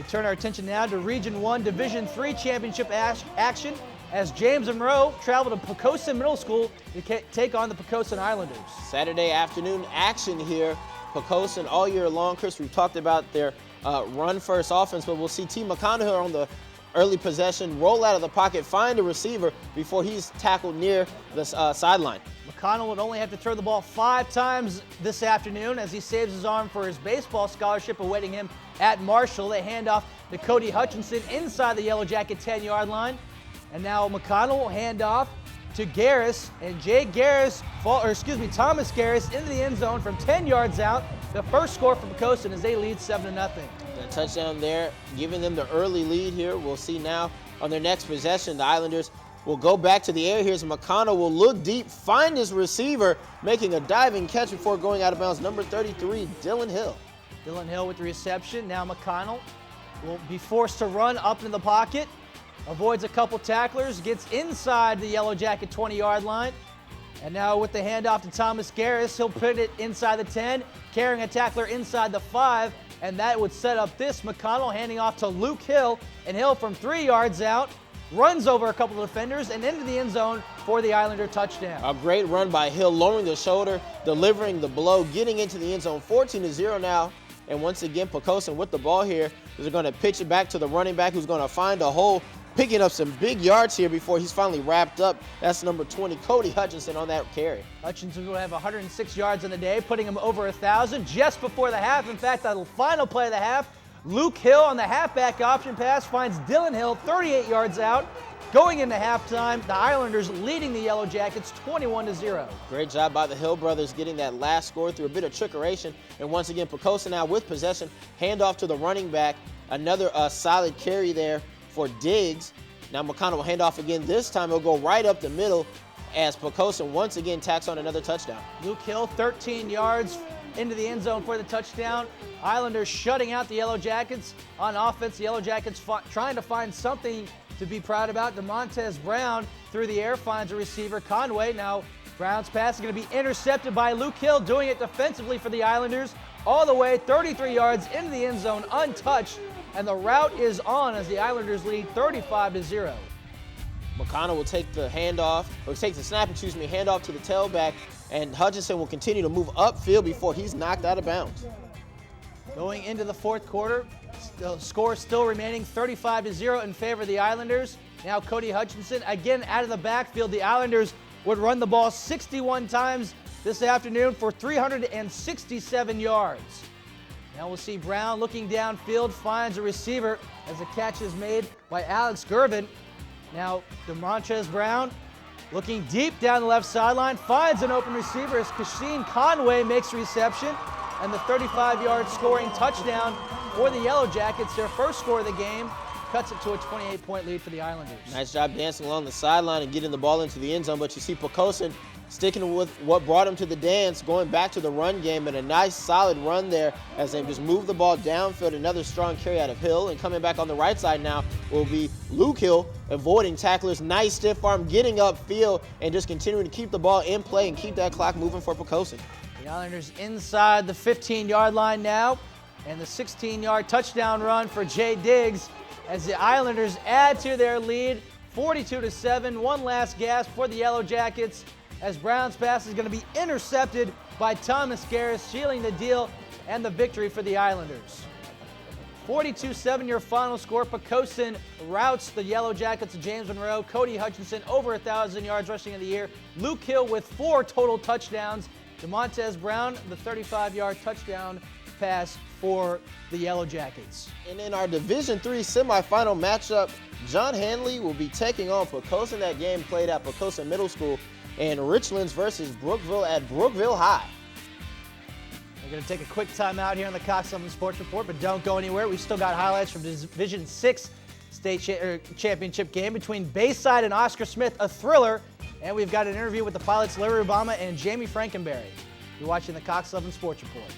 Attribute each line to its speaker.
Speaker 1: We turn our attention now to Region 1 Division III Championship action as James Monroe travel to Poquoson Middle School to take on the Poquoson Islanders.
Speaker 2: Saturday afternoon action here. Poquoson all year long. Chris, we've talked about their run-first offense, but we'll see T. McConaughey on the early possession, roll out of the pocket, find a receiver before he's tackled near the sideline.
Speaker 1: McConnell would only have to throw the ball 5 times this afternoon as he saves his arm for his baseball scholarship awaiting him at Marshall. They hand off to Cody Hutchinson inside the Yellow Jacket 10-yard line. And now McConnell will hand off to Garris, and Thomas Garris into the end zone from 10 yards out. The first score for Poquoson as they lead 7-0.
Speaker 2: The touchdown there, giving them the early lead here. We'll see now on their next possession, the Islanders will go back to the air. Here's McConnell, will look deep, find his receiver, making a diving catch before going out of bounds. Number 33, Dylan Hill.
Speaker 1: Dylan Hill with the reception. Now McConnell will be forced to run up into the pocket. Avoids a couple tacklers, gets inside the Yellow Jacket 20-yard line. And now with the handoff to Thomas Garris, he'll put it inside the 10, carrying a tackler inside the 5, and that would set up this. McConnell handing off to Luke Hill, and Hill from 3 yards out runs over a couple of defenders and into the end zone for the Islander touchdown.
Speaker 2: A great run by Hill, lowering the shoulder, delivering the blow, getting into the end zone. 14-0 now. And once again, Poquoson with the ball here. They're going to pitch it back to the running back who's going to find a hole, picking up some big yards here before he's finally wrapped up. That's number 20, Cody Hutchinson, on that carry.
Speaker 1: Hutchinson will have 106 yards in the day, putting him over 1,000 just before the half. In fact, the final play of the half, Luke Hill on the halfback option pass finds Dylan Hill 38 yards out. Going into halftime, the Islanders leading the Yellow Jackets 21-0.
Speaker 2: Great job by the Hill brothers getting that last score through a bit of trickeration. And once again, Poquoson now with possession, handoff to the running back. Another solid carry there for Diggs. Now McConnell will hand off again. This time he'll go right up the middle as Poquoson once again tacks on another touchdown.
Speaker 1: Luke Hill 13 yards into the end zone for the touchdown. Islanders shutting out the Yellow Jackets on offense. The Yellow Jackets trying to find something to be proud about. DeMontez Brown through the air finds a receiver, Conway. Now Brown's pass is going to be intercepted by Luke Hill, doing it defensively for the Islanders all the way 33 yards into the end zone untouched. And the route is on as the Islanders lead 35-0.
Speaker 2: McConnell will take the handoff, or take the snap, handoff to the tailback, and Hutchinson will continue to move upfield before he's knocked out of bounds.
Speaker 1: Going into the fourth quarter, score still remaining 35-0 in favor of the Islanders. Now Cody Hutchinson again out of the backfield. The Islanders would run the ball 61 times this afternoon for 367 yards. Now we'll see Brown looking downfield, finds a receiver as the catch is made by Alex Gervin. Now DeMontez Brown looking deep down the left sideline, finds an open receiver as Kashin Conway makes the reception, and the 35-yard scoring touchdown for the Yellow Jackets, their first score of the game, cuts it to a 28-point lead for the Islanders.
Speaker 2: Nice job dancing along the sideline and getting the ball into the end zone, but you see Poquoson sticking with what brought him to the dance, going back to the run game, and a nice solid run there as they just move the ball downfield. Another strong carry out of Hill, and coming back on the right side now will be Luke Hill, avoiding tacklers. Nice stiff arm, getting upfield, and just continuing to keep the ball in play and keep that clock moving for Poquoson.
Speaker 1: The Islanders inside the 15-yard line now, and the 16-yard touchdown run for Jay Diggs as the Islanders add to their lead 42-7. One last gasp for the Yellow Jackets as Brown's pass is going to be intercepted by Thomas Garris, sealing the deal and the victory for the Islanders. 42-7 your final score. Poquoson routs the Yellow Jackets of James Monroe. Cody Hutchinson over 1,000 yards rushing in the year. Luke Hill with 4 total touchdowns. DeMontez Brown, the 35-yard touchdown pass for the Yellow Jackets.
Speaker 2: And in our Division III semifinal matchup, John Hanley will be taking on Poquoson. That game played at Poquoson Middle School, and Richlands versus Brookville at Brookville High.
Speaker 1: We're going to take a quick time out here on the Cox Summon Sports Report, but don't go anywhere. We've still got highlights from Division VI state championship game between Bayside and Oscar Smith, a thriller, and we've got an interview with the pilots Larry Obama and Jamie Frankenberry. You're watching the Cox Summon Sports Report.